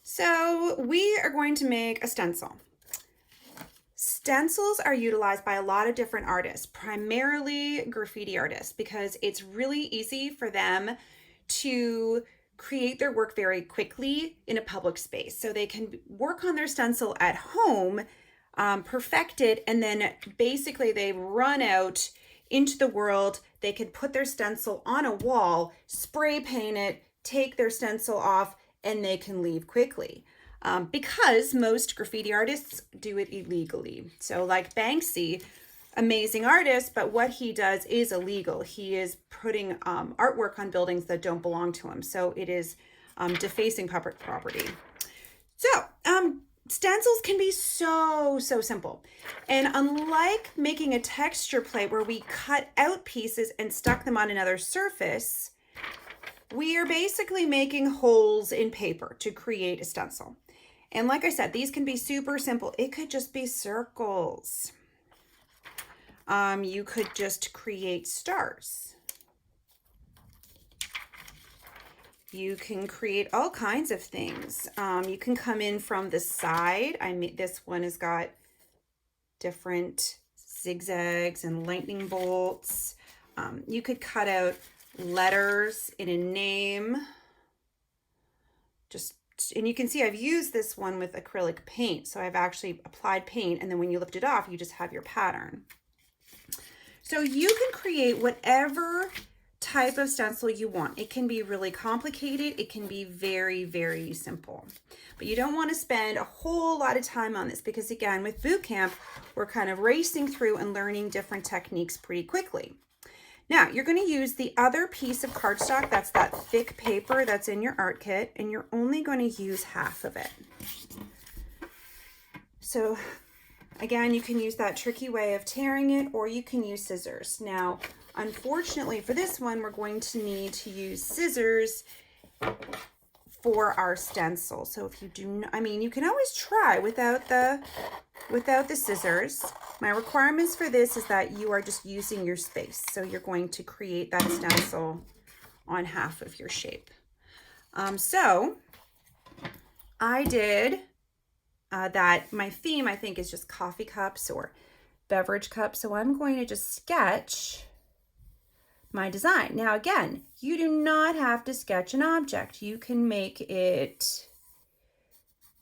So we are going to make a stencil. Stencils are utilized by a lot of different artists, primarily graffiti artists, because it's really easy for them to create their work very quickly in a public space. So they can work on their stencil at home, perfect it, and then basically they run out into the world. They can put their stencil on a wall, spray paint it, take their stencil off, and they can leave quickly. Because most graffiti artists do it illegally. So like Banksy, amazing artist, but what he does is illegal. He is putting artwork on buildings that don't belong to him. So it is defacing public property. So stencils can be so simple. And unlike making a texture plate where we cut out pieces and stuck them on another surface, we are basically making holes in paper to create a stencil. And like I said, these can be super simple. It could just be circles. You could just create stars. You can create all kinds of things. You can come in from the side. This one has got different zigzags and lightning bolts. You could cut out letters in a name. And you can see I've used this one with acrylic paint. So I've actually applied paint, and then when you lift it off, you just have your pattern. So you can create whatever type of stencil you want. It can be really complicated. It can be very simple. But you don't want to spend a whole lot of time on this because, again, with boot camp, we're kind of racing through and learning different techniques pretty quickly. Now, you're going to use the other piece of cardstock, that's that thick paper that's in your art kit, and you're only going to use half of it. So, again, you can use that tricky way of tearing it, or you can use scissors. Now, unfortunately for this one, we're going to need to use scissors for our stencil. So if you do not, you can always try without the scissors. My requirements for this is that you are just using your space. So you're going to create that stencil on half of your shape. So I did that. My theme, I think, is just coffee cups or beverage cups. So I'm going to just sketch my design. Now, again, you do not have to sketch an object. You can make it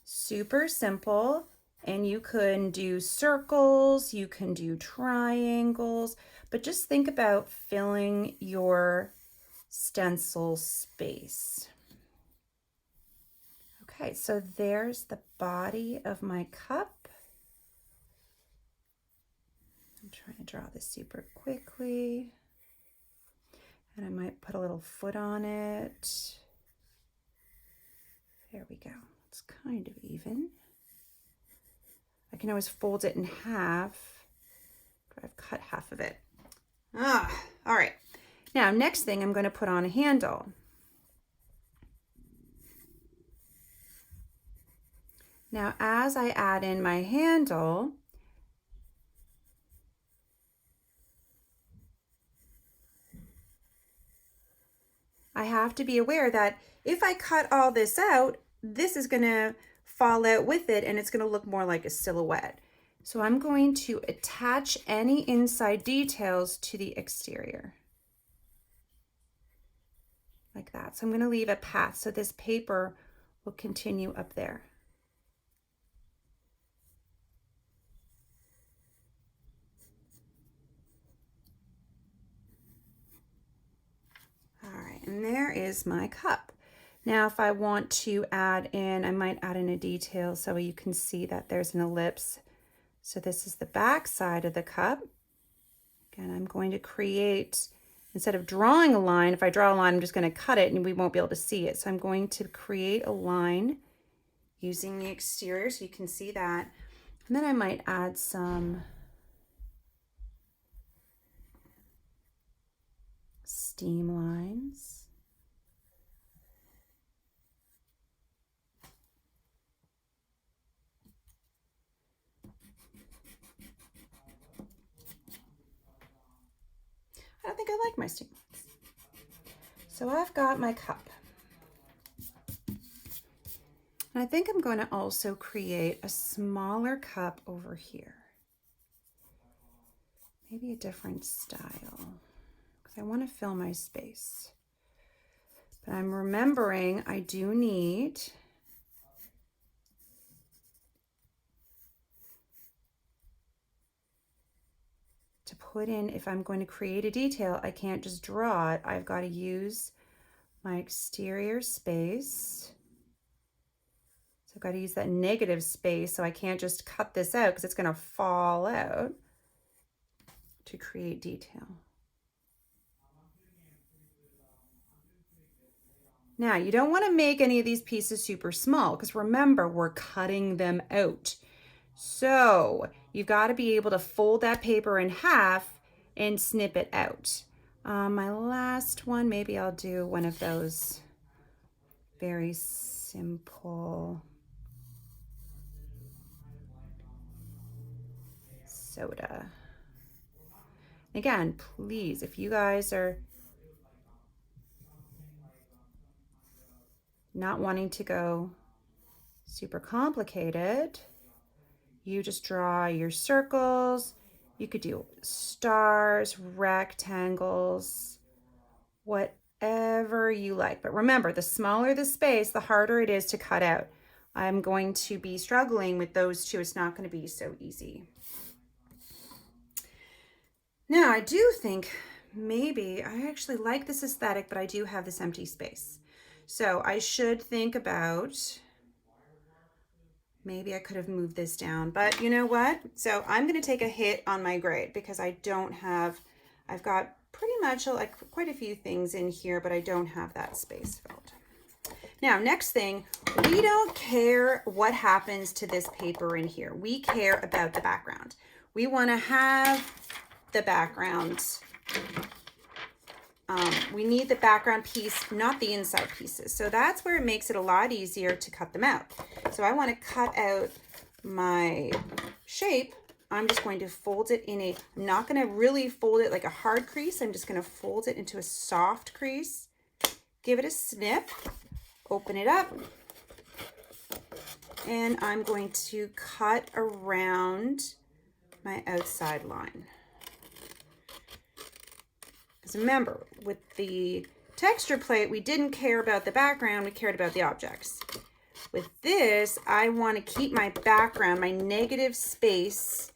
super simple, and you can do circles, you can do triangles, but just think about filling your stencil space. Okay, so there's the body of my cup. I'm trying to draw this super quickly. And I might put a little foot on it. There we go. It's kind of even. I can always fold it in half. I've cut half of it. All right. Now, next thing, I'm going to put on a handle. Now, as I add in my handle, I have to be aware that if I cut all this out, this is going to fall out with it and it's going to look more like a silhouette. So I'm going to attach any inside details to the exterior. Like that. So I'm going to leave a path so this paper will continue up there. And there is my cup. Now, if I want to add in, I might add in a detail so you can see that there's an ellipse. So this is the back side of the cup. Again, I'm going to create, instead of drawing a line, if I draw a line, I'm just going to cut it and we won't be able to see it. So I'm going to create a line using the exterior so you can see that. And then I might add some steam lines. I don't think I like my steam lines. So I've got my cup. And I think I'm going to also create a smaller cup over here. Maybe a different style, because I want to fill my space. But I'm remembering I do need to put in, if I'm going to create a detail, I can't just draw it. I've got to use my exterior space. So I've got to use that negative space, so I can't just cut this out because it's going to fall out to create detail. Now, you don't want to make any of these pieces super small because remember, we're cutting them out. So you've got to be able to fold that paper in half and snip it out. My last one, maybe I'll do one of those very simple soda. Again, please, if you guys are not wanting to go super complicated, you just draw your circles. You could do stars, rectangles, whatever you like. But remember, the smaller the space, the harder it is to cut out. I'm going to be struggling with those two. It's not going to be so easy. Now, I do think maybe I actually like this aesthetic, but I do have this empty space. So I should think about, maybe I could have moved this down, but you know what? So I'm going to take a hit on my grade because I don't have, I've got pretty much like quite a few things in here, but I don't have that space filled. Now, next thing, we don't care what happens to this paper in here. We care about the background. We want to have the background. We need the background piece, not the inside pieces. So that's where it makes it a lot easier to cut them out. So I want to cut out my shape. I'm just going to fold it in a, I'm not going to really fold it like a hard crease. I'm just going to fold it into a soft crease. Give it a snip, open it up, and I'm going to cut around my outside line. Because remember, with the texture plate, we didn't care about the background, we cared about the objects. With this, I want to keep my background, my negative space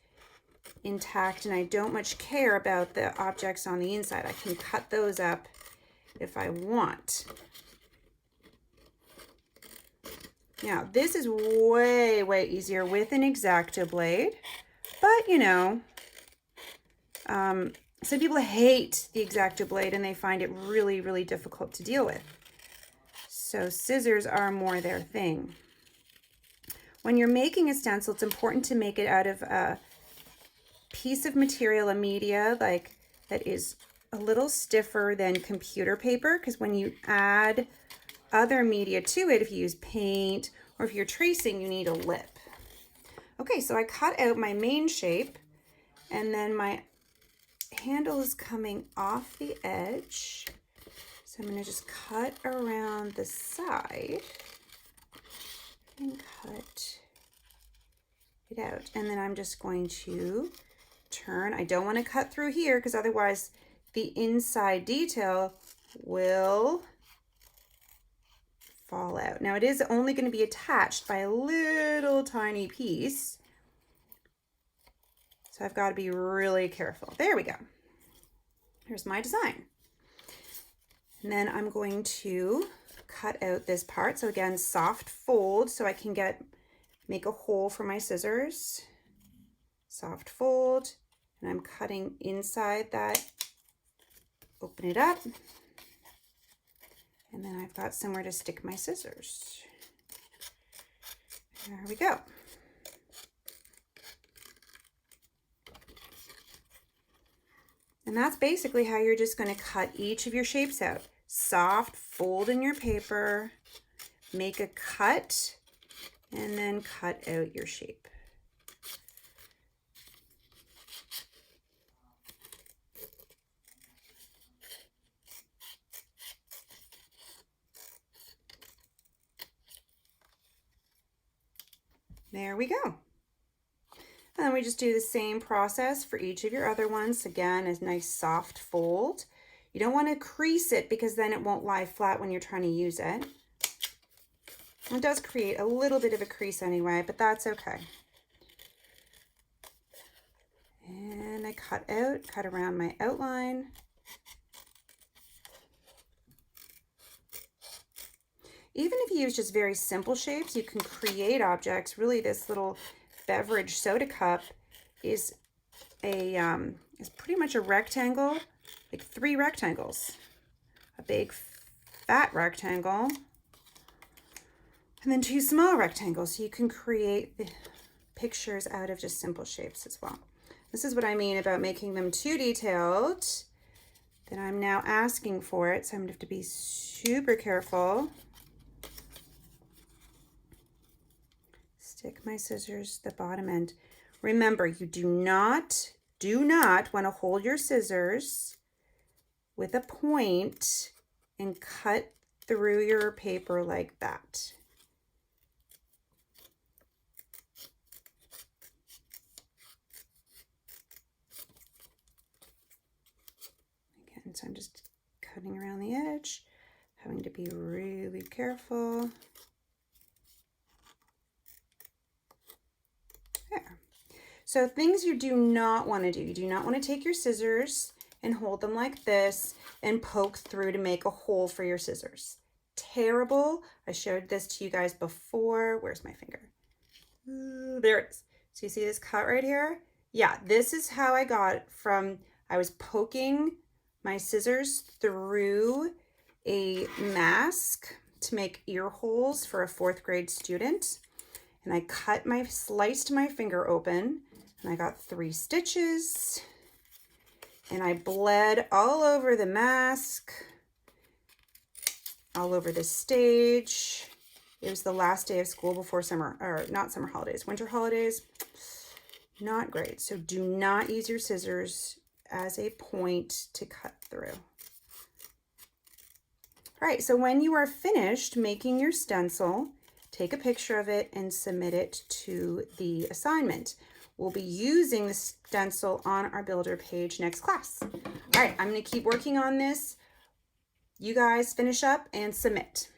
intact, and I don't much care about the objects on the inside. I can cut those up if I want. Now, this is way, way easier with an X-Acto blade, but you know, some people hate the X-Acto blade and they find it really, really difficult to deal with. So scissors are more their thing. When you're making a stencil, it's important to make it out of a piece of material, a media like that is a little stiffer than computer paper, because when you add other media to it, if you use paint or if you're tracing, you need a lip. Okay, so I cut out my main shape, and then my handle is coming off the edge. So I'm going to just cut around the side and cut it out. And then I'm just going to turn. I don't want to cut through here because otherwise the inside detail will fall out. Now it is only going to be attached by a little tiny piece. So I've got to be really careful. There we go. Here's my design. And then I'm going to cut out this part. So again, soft fold so I can make a hole for my scissors. Soft fold, and I'm cutting inside that. Open it up. And then I've got somewhere to stick my scissors. There we go. And that's basically how you're just going to cut each of your shapes out. Soft, fold in your paper, make a cut, and then cut out your shape. There we go. And then we just do the same process for each of your other ones. Again, a nice soft fold. You don't want to crease it because then it won't lie flat when you're trying to use it. It does create a little bit of a crease anyway, but that's okay. And I cut around my outline. Even if you use just very simple shapes, you can create objects. Really, this little beverage soda cup is pretty much a rectangle, like 3 rectangles. A big fat rectangle, and then 2 small rectangles. So you can create the pictures out of just simple shapes as well. This is what I mean about making them too detailed. Then I'm now asking for it, so I'm gonna have to be super careful. Stick my scissors to the bottom end. Remember, you do not want to hold your scissors with a point and cut through your paper like that. Again, so I'm just cutting around the edge, having to be really careful. There. So things you do not want to do. You do not want to take your scissors and hold them like this and poke through to make a hole for your scissors. Terrible. I showed this to you guys before. Where's my finger? There it is. So you see this cut right here? Yeah, this is how I got from, I was poking my scissors through a mask to make ear holes for a 4th grade student. And I sliced my finger open, and I got 3 stitches, and I bled all over the mask, all over the stage. It was the last day of school before summer, or not summer holidays, winter holidays. Not great. So do not use your scissors as a point to cut through. All right, so when you are finished making your stencil, take a picture of it and submit it to the assignment. We'll be using the stencil on our builder page next class. All right, I'm gonna keep working on this. You guys finish up and submit.